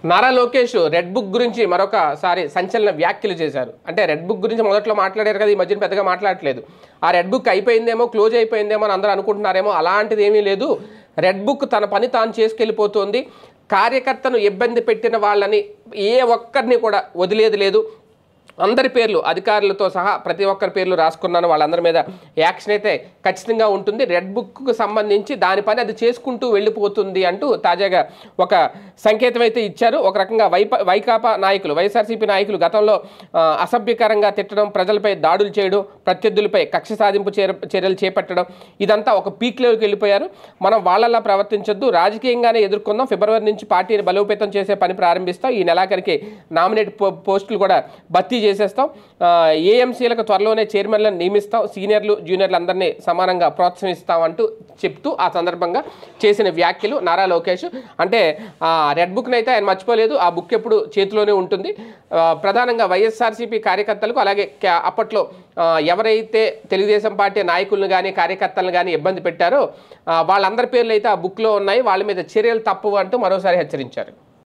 Nara Lokesh red book గురించి మరొకసారి సంచలన వ్యాఖ్యలు చేశారు. అంటే రెడ్ బుక్ గురించి మొదట్లో మాట్లాడారు కదా, ఈ మధ్యన పెద్దగా మాట్లాడట్లేదు. ఆ రెడ్ బుక్ అయిపోయిందేమో, క్లోజ్ అయిపోయిందేమో అని అందరూ అనుకుంటున్నారేమో. అలాంటిది ఏమీ లేదు. రెడ్ బుక్ తన పని తాను చేసుకెళ్ళిపోతుంది. కార్యకర్తను ఇబ్బంది పెట్టిన వాళ్ళని ఏ ఒక్కరిని కూడా వదిలేది లేదు. అందరి పేర్లు అధికారులతో సహా ప్రతి ఒక్కరి పేర్లు రాసుకున్నాను. వాళ్ళందరి మీద యాక్షన్ అయితే ఖచ్చితంగా ఉంటుంది. రెడ్ బుక్కు సంబంధించి దాని పని అది చేసుకుంటూ వెళ్ళిపోతుంది అంటూ తాజాగా ఒక సంకేతం అయితే ఇచ్చారు. ఒక రకంగా వైకాపా నాయకులు, వైఎస్ఆర్సీపీ నాయకులు గతంలో అసభ్యకరంగా తిట్టడం, ప్రజలపై దాడులు చేయడం, ప్రత్యర్థులపై కక్ష సాధింపు చర్యలు చేపట్టడం, ఇదంతా ఒక పీక్ లెవెల్కి వెళ్ళిపోయారు. మనం వాళ్ళలా ప్రవర్తించొద్దు, రాజకీయంగానే ఎదుర్కొందాం. ఫిబ్రవరి నుంచి పార్టీని బలోపేతం చేసే పని ప్రారంభిస్తాం. ఈ నెలాఖరికి నామినేట్ పోస్టులు కూడా భర్తీ చేసేస్తాం. ఏఎంసీలకు త్వరలోనే చైర్మన్లను నియమిస్తాం. సీనియర్లు జూనియర్లు అందరినీ సమానంగా ప్రోత్సహిస్తాం అంటూ చెప్తూ ఆ సందర్భంగా చేసిన వ్యాఖ్యలు నారా లోకేష్. అంటే రెడ్ బుక్ని అయితే ఆయన మర్చిపోలేదు. ఆ బుక్ ఎప్పుడు చేతిలోనే ఉంటుంది. ప్రధానంగా వైఎస్ఆర్సీపీ కార్యకర్తలకు, అలాగే అప్పట్లో ఎవరైతే తెలుగుదేశం పార్టీ నాయకులను కానీ కార్యకర్తలను కానీ ఇబ్బంది పెట్టారో వాళ్ళందరి పేర్లు అయితే ఆ బుక్లో ఉన్నాయి. వాళ్ళ మీద చర్యలు తప్పవు అంటూ మరోసారి హెచ్చరించారు.